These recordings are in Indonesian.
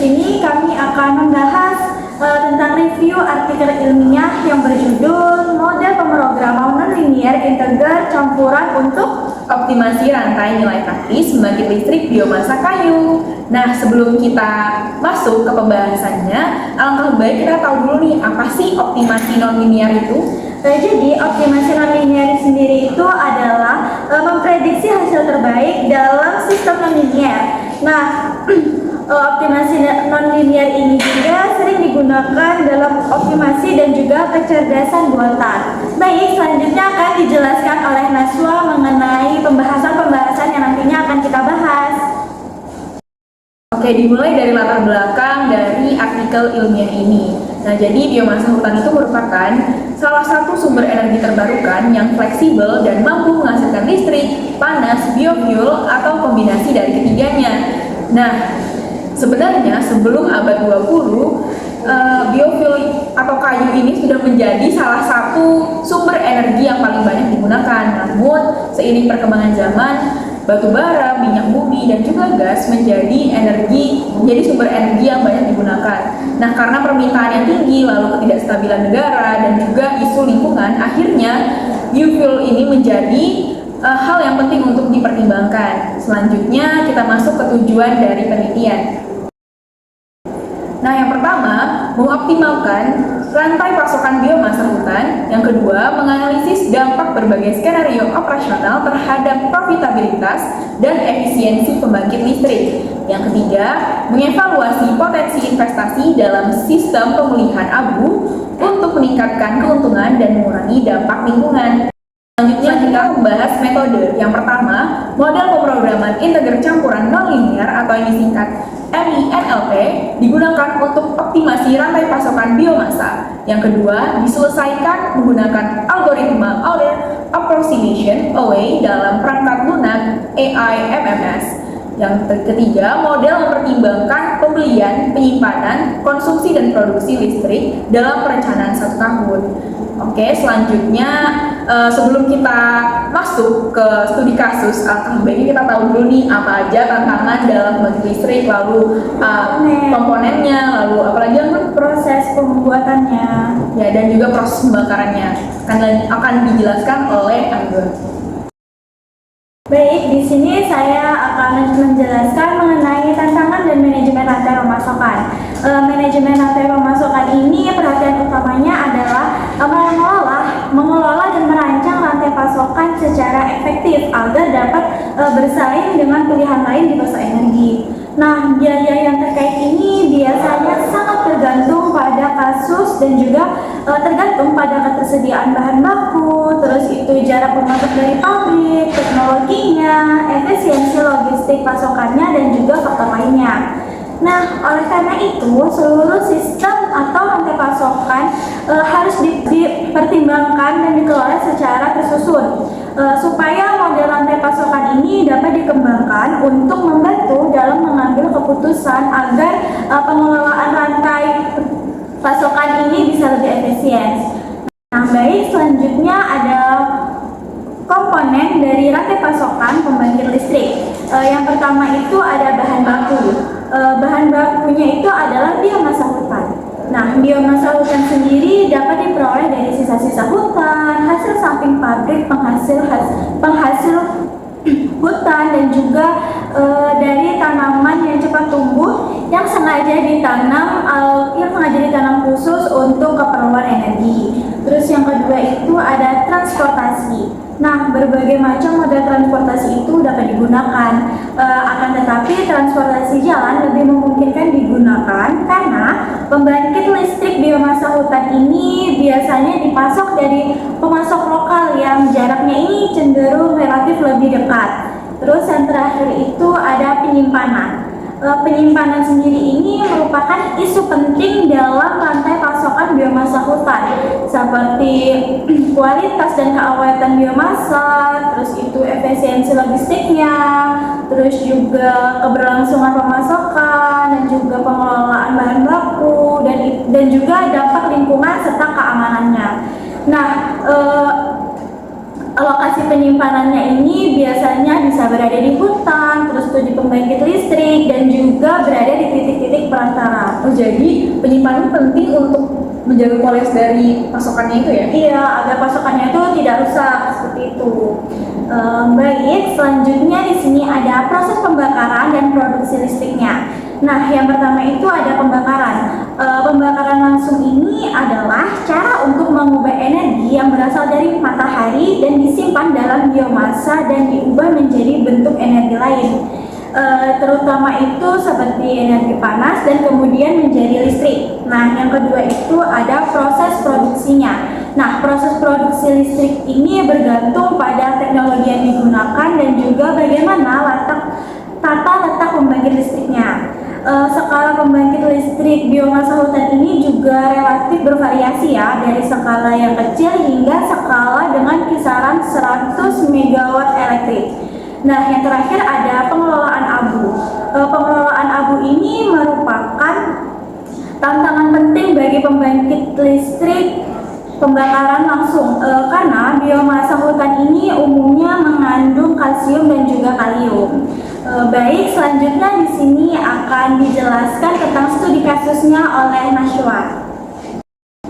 sini kami akan membahas tentang review artikel ilmiah yang berjudul Model Pemrograman Nonlinear Integer Campuran untuk Optimasi Rantai Nilai Praktis Pembangkit Listrik Biomasa Kayu. Nah, sebelum kita masuk ke pembahasannya, alangkah baik kita tahu dulu nih, apa sih optimasi nonlinear itu? Jadi, optimasi nonlinear sendiri itu adalah memprediksi hasil terbaik dalam sistem nonlinear. Nah, optimasi nonlinear ini juga sering digunakan dalam optimasi dan juga kecerdasan buatan. Baik, selanjutnya akan dijelaskan oleh Naswa mengenai pembahasan-pembahasan yang nantinya akan kita bahas. Oke, dimulai dari latar belakang dari artikel ilmiah ini. Nah, jadi biomasa hutan itu merupakan salah satu sumber energi terbarukan yang fleksibel dan mampu menghasilkan listrik, panas, biofuel, atau kombinasi dari ketiganya. Nah, sebenarnya sebelum abad 20, biofuel atau kayu ini sudah menjadi salah satu sumber energi yang paling banyak digunakan. Namun, seiring perkembangan zaman, batu bara, minyak bumi, dan juga gas menjadi sumber energi yang banyak digunakan. Nah, karena permintaan yang tinggi, lalu ketidakstabilan negara, dan juga isu lingkungan, akhirnya biofuel ini menjadi hal yang penting untuk dipertimbangkan. Selanjutnya, kita masuk ke tujuan dari penelitian. Nah, yang pertama, mengoptimalkan rantai pasokan biomasa hutan. Yang kedua, menganalisis dampak berbagai skenario operasional terhadap profitabilitas dan efisiensi pembangkit listrik. Yang ketiga, mengevaluasi potensi investasi dalam sistem pemulihan abu untuk meningkatkan keuntungan dan mengurangi dampak lingkungan. Selanjutnya kita membahas metode. Yang pertama, model pemrograman integer campuran nonlinear atau yang disingkat MINLP digunakan untuk optimasi rantai pasokan biomasa. Yang kedua, diselesaikan menggunakan algoritma order approximation OA dalam perangkat lunak AIMMS. Yang ketiga, model mempertimbangkan pembelian, penyimpanan, konsumsi, dan produksi listrik dalam perencanaan 1 tahun. Oke, selanjutnya sebelum kita masuk ke studi kasus, baiknya kita tahu dulu nih apa aja tantangan dalam pembangkit listrik, lalu komponennya, lalu apalagi yang Proses pembuatannya, ya, dan juga proses pembakarannya akan dijelaskan oleh Angga. Baik, di sini saya akan menjelaskan mengenai tantangan dan manajemen rantai pemasokan. Manajemen rantai pemasokan ini perhatian utamanya adalah mengelola dan merancang rantai pasokan secara efektif agar dapat bersaing dengan pilihan lain di pasar energi. Nah, biaya yang terkait ini biasanya sangat tergantung pada kasus dan juga tergantung pada ketersediaan bahan baku, terus itu jarak pemasok dari pabrik, teknologinya, efisiensi logistik pasokannya, dan juga faktor lainnya. Nah, oleh karena itu, seluruh sistem atau rantai pasokan harus dipertimbangkan dan dikelola secara tersusun supaya model rantai pasokan ini dapat dikembangkan untuk membantu dalam mengambil keputusan agar pengelolaan rantai pasokan ini bisa lebih efisien. Nah, baik, selanjutnya ada komponen dari rantai pasokan pembangkit listrik. Yang pertama itu ada bahan baku. Bahan bakunya itu adalah biomasa hutan. Nah, biomasa hutan sendiri dapat diperoleh dari sisa-sisa hutan, hasil samping pabrik penghasil hutan, dan juga dari tanaman yang cepat tumbuh yang sengaja ditanam khusus untuk keperluan energi. Terus yang kedua itu ada transportasi. Nah, berbagai macam moda transportasi itu dapat digunakan, akan tetapi transportasi jalan lebih memungkinkan digunakan karena pembangkit listrik biomasa hutan ini biasanya dipasok dari pemasok lokal yang jaraknya ini cenderung relatif lebih dekat. Terus yang terakhir itu ada penyimpanan. Penyimpanan sendiri ini merupakan isu penting dalam rantai pasokan biomasa hutan, seperti kualitas dan keawetan biomasa, terus itu efisiensi logistiknya, terus juga keberlangsungan pemasokan, dan juga pengelolaan bahan baku, dan juga dampak lingkungan serta keamanannya. Nah, lokasi penyimpanannya ini biasanya bisa berada di hutan, terus itu di pembangkit listrik, dan juga berada di titik-titik perantara Oh, jadi penyimpanan penting untuk menjaga kualitas dari pasokannya itu ya? Iya, agar pasokannya itu tidak rusak seperti itu. Baik, selanjutnya di sini ada proses pembakaran dan produksi listriknya. Nah, yang pertama itu ada pembakaran. Pembakaran langsung ini adalah cara untuk mengubah energi yang berasal dari matahari dan disimpan dalam biomasa dan diubah menjadi bentuk energi lain. Terutama itu seperti energi panas dan kemudian menjadi listrik. Nah, yang kedua itu ada proses produksinya. Nah, proses produksi listrik ini bergantung pada teknologi yang digunakan dan juga bagaimana tata letak pembangkit listriknya. Skala pembangkit listrik biomasa hutan ini juga relatif bervariasi ya, dari skala yang kecil hingga skala dengan kisaran 100 MW elektrik. Nah, yang terakhir ada pengelolaan abu. Pengelolaan abu ini merupakan tantangan penting bagi pembangkit listrik pembakaran langsung karena biomasa hutan ini umumnya mengandung kalsium dan juga kalium. Baik, selanjutnya di sini akan dijelaskan tentang studi kasusnya oleh Nashwa.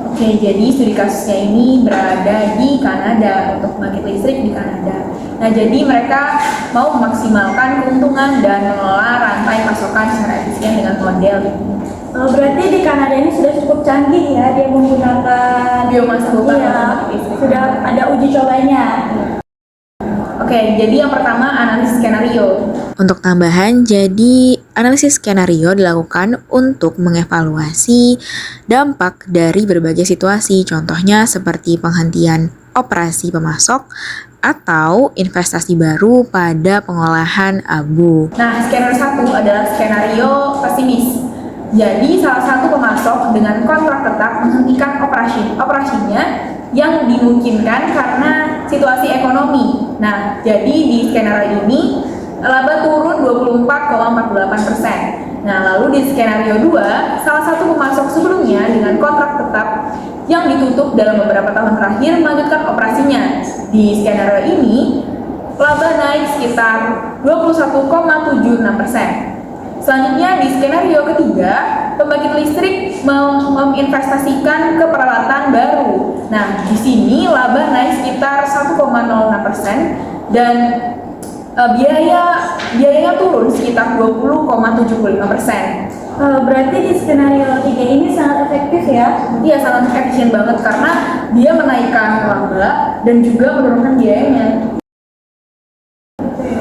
Oke, jadi studi kasusnya ini berada di Kanada, untuk pembangkit listrik di Kanada. Nah, jadi mereka mau memaksimalkan keuntungan dan mengelola rantai pasokan secara efisien dengan model ini. Berarti di Kanada ini sudah cukup canggih ya, dia menggunakan Biomasa hutan iya, untuk pembangkit listrik. sudah ada uji cobanya. Oke, jadi yang pertama analisis skenario. Untuk tambahan, jadi analisis skenario dilakukan untuk mengevaluasi dampak dari berbagai situasi, contohnya seperti penghentian operasi pemasok atau investasi baru pada pengolahan abu. Nah, skenario 1 adalah skenario pesimis. Jadi, salah satu pemasok dengan kontrak tetap menghentikan operasinya yang dimungkinkan karena situasi ekonomi. Nah, jadi di skenario ini laba turun 24,48%. Nah, lalu di skenario 2, salah satu pemasok sebelumnya dengan kontrak tetap yang ditutup dalam beberapa tahun terakhir melanjutkan operasinya. Di skenario ini, laba naik sekitar 21,76%. Selanjutnya di skenario ketiga, pembangkit listrik menginvestasikan ke peralatan baru. Nah, di sini laba naik sekitar 1,06% dan biayanya turun sekitar 20,75%. Berarti di skenario 3 ini sangat efektif ya? Iya, sangat efisien banget karena dia menaikkan laba dan juga menurunkan biayanya.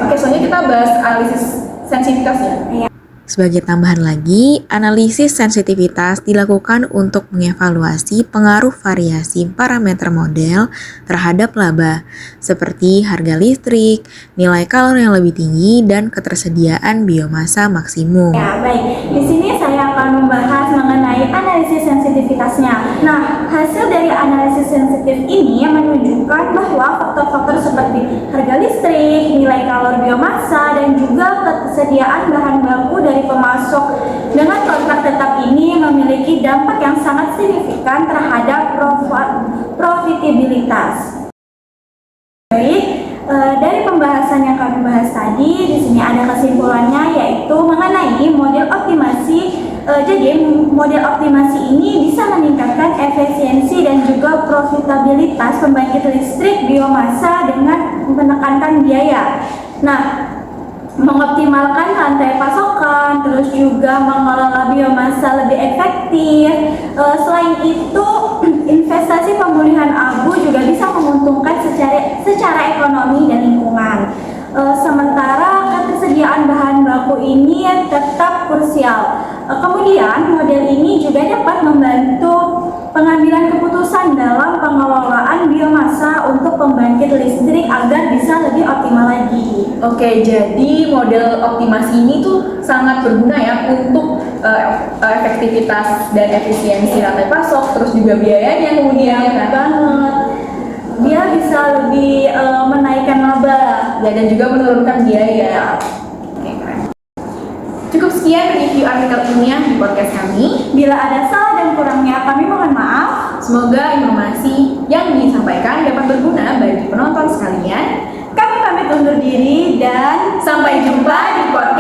Oke, selanjutnya kita bahas analisis sensitivitas ya. Sebagai tambahan lagi, analisis sensitivitas dilakukan untuk mengevaluasi pengaruh variasi parameter model terhadap laba, seperti harga listrik, nilai kalori yang lebih tinggi, dan ketersediaan biomasa maksimum. Ya, baik. Di sini saya akan membahas mengenai analisis sensitivitasnya. Nah, hasil dari analisis sensitif ini menunjukkan bahwa faktor-faktor seperti harga listrik, nilai kalori biomasa, dan juga ketersediaan bahan baku dari pemasok dengan kontrak tetap ini memiliki dampak yang sangat signifikan terhadap profitabilitas. Baik, dari pembahasan yang kami bahas tadi, di sini ada kesimpulannya yaitu mengenai model optimasi. Jadi model optimasi ini bisa meningkatkan efisiensi dan juga profitabilitas pembangkit listrik biomasa dengan menekankan biaya. Nah, mengoptimalkan rantai pasokan, terus juga mengelola biomasa lebih efektif. Selain itu, investasi pemulihan abu juga bisa menguntungkan secara ekonomi dan lingkungan. Sementara ketersediaan bahan baku ini tetap krusial. Kemudian model ini juga dapat membantu pengambilan keputusan dalam pengelolaan biomasa untuk pembangkit listrik agar bisa lebih optimal lagi. Oke, jadi model optimasi ini tuh sangat berguna ya untuk efektivitas dan efisiensi rantai pasok, terus juga biayanya kemudian kan. Banget. Dia bisa lebih menaikkan laba Ya, dan juga menurunkan biaya. Oke, keren. Cukup sekian review artikel ilmiah di podcast kami. Bila ada salah dan kurangnya kami mohon maaf. Semoga informasi yang disampaikan dapat berguna bagi penonton sekalian. Kami pamit undur diri dan Sampai jumpa di podcast